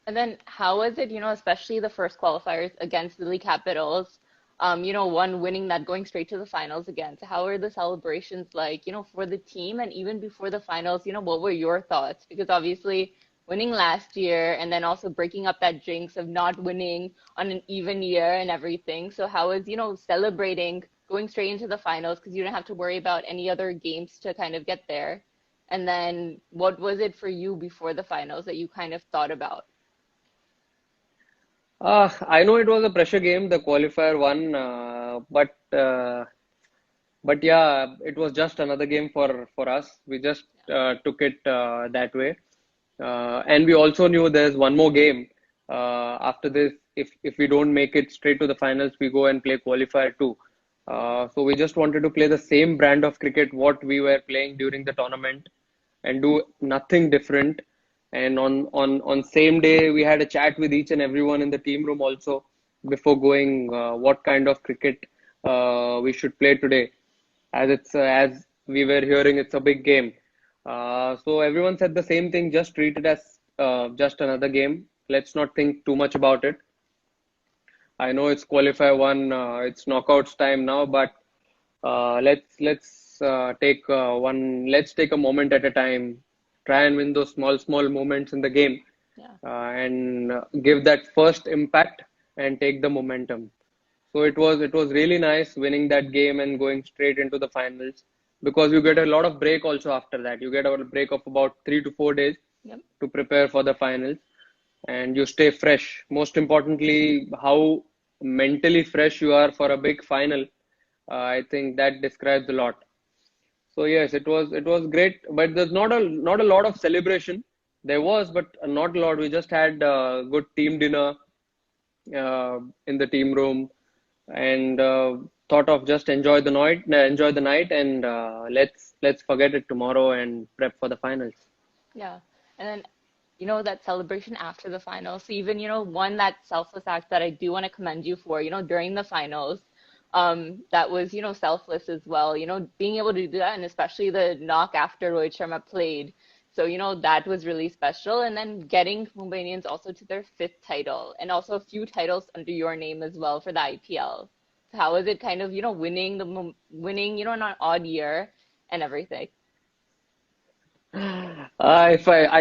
And then how was it, especially the first qualifiers against the Delhi Capitals, one winning that going straight to the finals again. So how were the celebrations like, for the team and even before the finals, what were your thoughts? Because obviously winning last year and then also breaking up that jinx of not winning on an even year and everything. So how was, celebrating going straight into the finals because you didn't have to worry about any other games to kind of get there? And then what was it for you before the finals that you kind of thought about? I know it was a pressure game, the qualifier one, but yeah, it was just another game for us. We just took it that way, and we also knew there's one more game after this. If we don't make it straight to the finals, we go and play qualifier two. So we just wanted to play the same brand of cricket what we were playing during the tournament, and do nothing different. And on same day, we had a chat with each and everyone in the team room also before going what kind of cricket we should play today, as as we were hearing, it's a big game. So everyone said the same thing. Just treat it as just another game. Let's not think too much about it. I know it's qualifier one, it's knockouts time now, but let's take let's take a moment at a time. Try and win those small moments in the game, Yeah. and give that first impact and take the momentum. So it was really nice winning that game and going straight into the finals, because you get a lot of break also after that. You get a break of about 3 to 4 days Yep. to prepare for the finals, and you stay fresh. Most importantly, how mentally fresh you are for a big final. I think that describes a lot. So yes, it was great, but there's not a lot of celebration. There was, but not a lot. We just had a good team dinner in the team room, and thought of just enjoy the night, and let's forget it tomorrow and prep for the finals. Yeah. And then, that celebration after the finals. So even, one that selfless act that I do want to commend you for, during the finals, that was, selfless as well, being able to do that and especially the knock after Rohit Sharma played. So, that was really special. And then getting Mumbai Indians also to their fifth title and also a few titles under your name as well for the IPL. So how was it kind of, winning, in an odd year and everything? I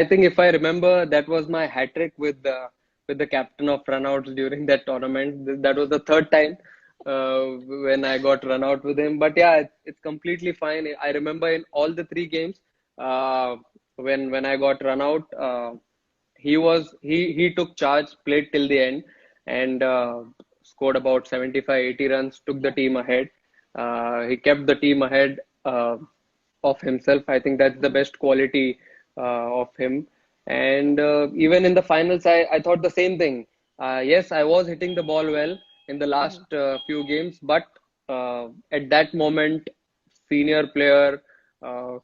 think if I remember, that was my hat trick with the captain of runouts during that tournament. That was the third time when I got run out with him. But yeah, it's completely fine. I remember in all the three games, uh, when I got run out, he took charge, played till the end, and scored about 75, 80 runs, took the Yeah. team ahead. He kept the team ahead of himself. I think that's the Mhm. best quality of him. And even in the finals, I thought the same thing. Yes, I was hitting the ball well in the Mhm. last few games, but at that moment, senior player,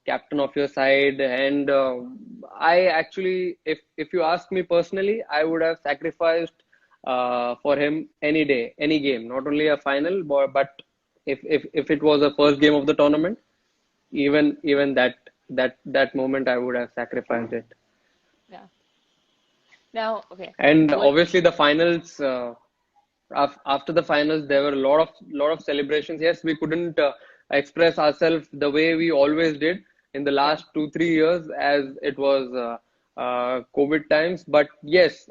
captain of your side, and I actually, if you ask me personally, I would have sacrificed for him any day, any game, not only a final, but if it was a first game of the tournament, even that moment, I would have sacrificed it. Yeah. Now, okay. And What? obviously the finals, after the finals, there were a lot of celebrations. Yes, we couldn't express ourselves the way we always did in the Yeah. last 2 3 years, as it was COVID times. But yes,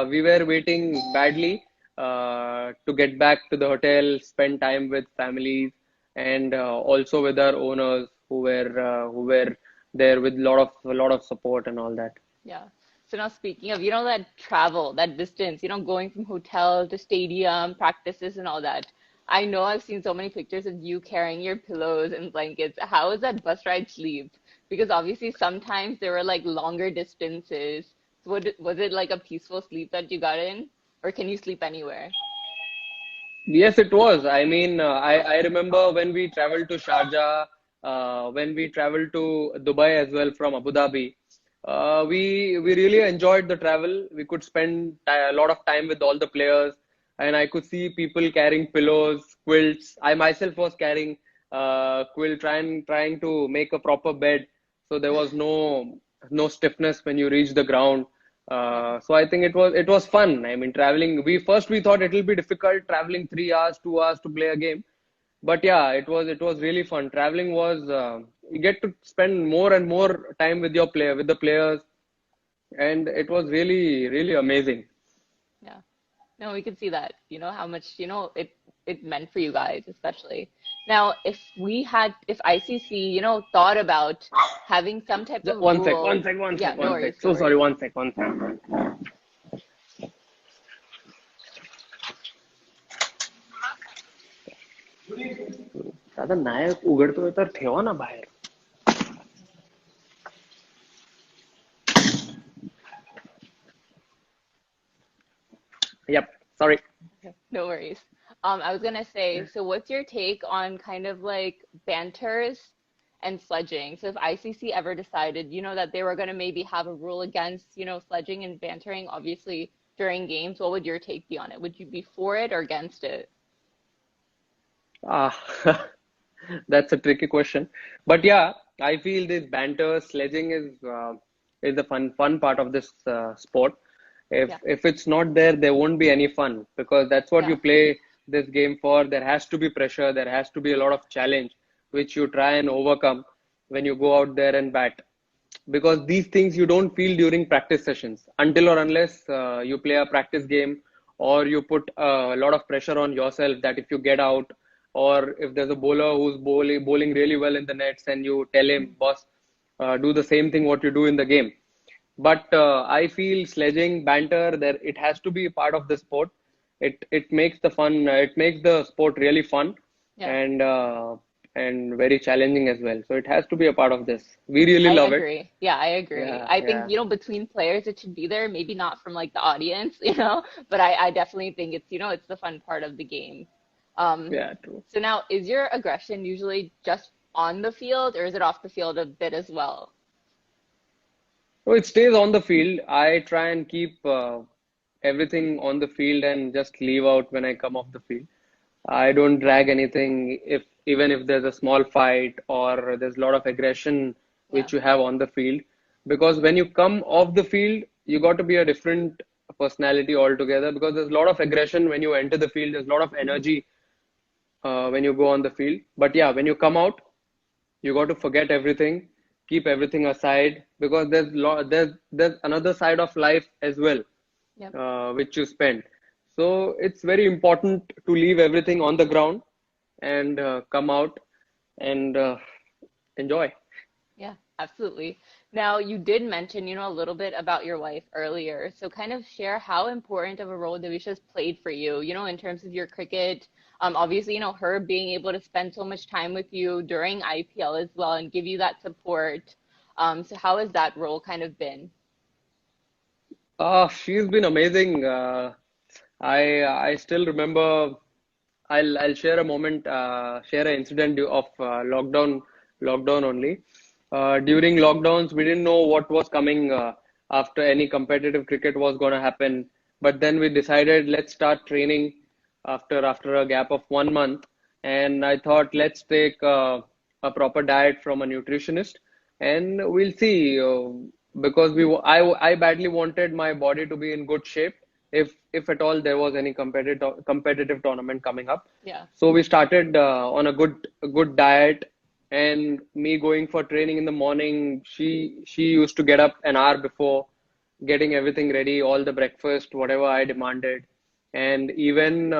we were waiting badly to get back to the hotel, spend time with families, and also with our owners who were there with a lot of support and all that. Yeah. So now speaking of, that travel, that distance, going from hotel to stadium, practices and all that. I know I've seen so many pictures of you carrying your pillows and blankets. How was that bus ride sleep? Because obviously sometimes there were like longer distances. So was it like a peaceful sleep that you got in? Or can you sleep anywhere? Yes, it was. I mean, I remember when we traveled to Sharjah, when we traveled to Dubai as well from Abu Dhabi. We really enjoyed the travel. We could spend a lot of time with all the players, and I could see people carrying pillows, quilts. I myself was carrying quilt, trying to make a proper bed, so there was no stiffness when you reach the ground. Yeah. So I think it was fun. I mean, traveling. We thought it will be difficult traveling 3 hours, 2 hours to play a game, but yeah, it was really fun. Traveling was you get to spend more and more time with with the players, and it was really really amazing. Yeah. No, we could see that, how much, it meant for you guys, especially. Now, if ICC, thought about having some type of One sec, one rule, sec, one yeah, sec, no one worries, sec. no So sorry, worries. one sec, one sec. दादा नायक उघडतोय तर ठेवा ना बाहेर. Yep, sorry. Okay, no worries. I was gonna say, so what's your take on kind of like banters and sledging? So if ICC ever decided, that they were gonna maybe have a rule against, sledging and bantering, obviously during games, what would your take be on it? Would you be for it or against it? Ah, that's a tricky question. But yeah, I feel this banter, sledging is the fun part of this sport. Yeah, If it's not there, there won't be any fun because that's what you yeah, play this game for. There has to be pressure, there has to be a lot of challenge which you try and overcome when you go out there and bat. Because these things you don't feel during practice sessions until or unless you play a practice game or you put a lot of pressure on yourself that if you get out or if there's a bowler who's bowling really well in the nets and you tell him, boss, do the same thing what you do in the game. But I feel sledging, banter, there it has to be a part of the sport. It makes the fun. It makes the sport really fun yeah. and uh, and very challenging as well. So it has to be a part of this. We really I love it. agree. Yeah, I agree. Yeah, I think, yeah, between players it should be there, maybe not from like the audience, but I definitely think it's the fun part of the game. Um, yeah. True. so now is your aggression usually just on the field or is it off the field a bit as well? So it stays on the field. I try and keep everything on the field and just leave out when I come off the field. I don't drag anything if even if there's a small fight or there's a lot of aggression Yeah. which you have on the field. Because when you come off the field, you got to be a different personality altogether because there's a lot of aggression when you enter the field, there's a lot of energy when you go on the field. But yeah, when you come out, you got to forget everything, keep everything aside because there's another side of life as well, Yep. which you spend. So it's very important to leave everything on the ground and come out and enjoy. Yeah, absolutely. Now, you did mention, a little bit about your wife earlier. So kind of share how important of a role Devisha's played for you, in terms of your cricket. Obviously, her being able to spend so much time with you during IPL as well and give you that support. So how has that role kind of been? She's been amazing. I still remember. I'll share a moment, share an incident of lockdown only. During lockdowns, we didn't know what was coming after any competitive cricket was going to happen. But then we decided let's start training after a gap of 1 month. And I thought let's take a proper diet from a nutritionist, and we'll see. Because I badly wanted my body to be in good shape if at all there was any competitive tournament coming up. Yeah. So we started on a good diet, and me going for training in the morning. She used to get up an hour before, getting everything ready, all the breakfast, whatever I demanded, and even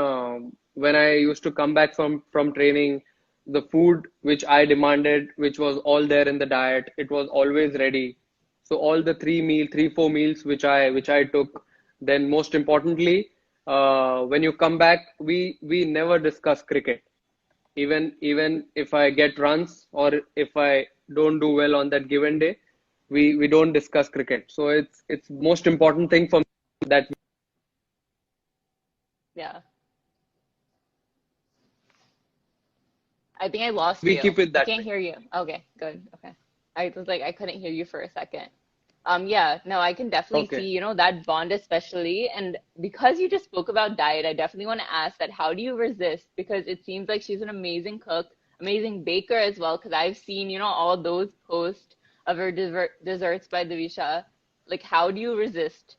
when I used to come back from training, the food which I demanded, which was all there in the diet, it was always ready. So all the 3 4 meals which I took. Then most importantly, when you come back, we never discuss cricket. Even if I get runs or if I don't do well on that given day, we don't discuss cricket. So it's most important thing for me that Yeah. I think I lost we you. keep it I that can't way. hear you. Okay, good. Okay. I was like, I couldn't hear you for a second. Yeah, no, I can definitely see, Okay. that bond especially. And because you just spoke about diet, I definitely want to ask that how do you resist? Because it seems like she's an amazing cook, amazing baker as well, because I've seen, all those posts of her desserts by Devisha. Like, how do you resist?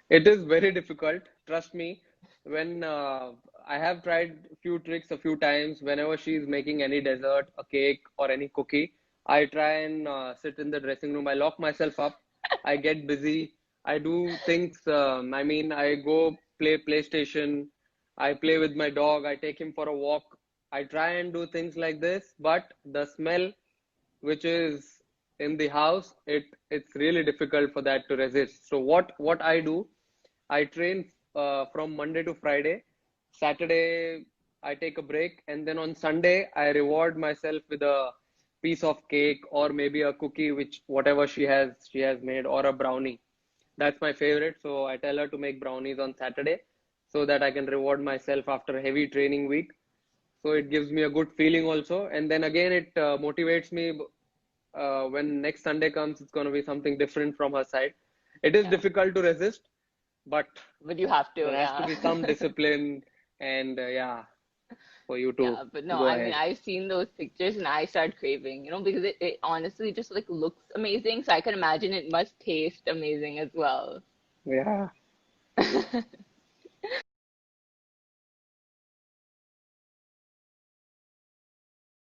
It is very difficult, trust me. When I have tried few tricks a few times, whenever she's making any dessert, a cake, or any cookie, I try and sit in the dressing room. I lock myself up. I get busy. I do things. I mean, I go play PlayStation. I play with my dog. I take him for a walk. I try and do things like this, but the smell which is in the house, it's really difficult for that to resist. So what I do, I train from Monday to Friday. Saturday I take a break, and then on Sunday I reward myself with a piece of cake or maybe a cookie, which whatever she has made, or a brownie. That's my favorite. So I tell her to make brownies on Saturday so that I can reward myself after a heavy training week. So it gives me a good feeling also, and then again it motivates me when next Sunday comes. It's going to be something different from her side. It is Yeah. difficult to resist, but But you have to, there has to yeah. be some discipline, and yeah, for you to Yeah, but no, go I mean, ahead. I've seen those pictures and I start craving, because it honestly just like looks amazing. So I can imagine it must taste amazing as well. Yeah.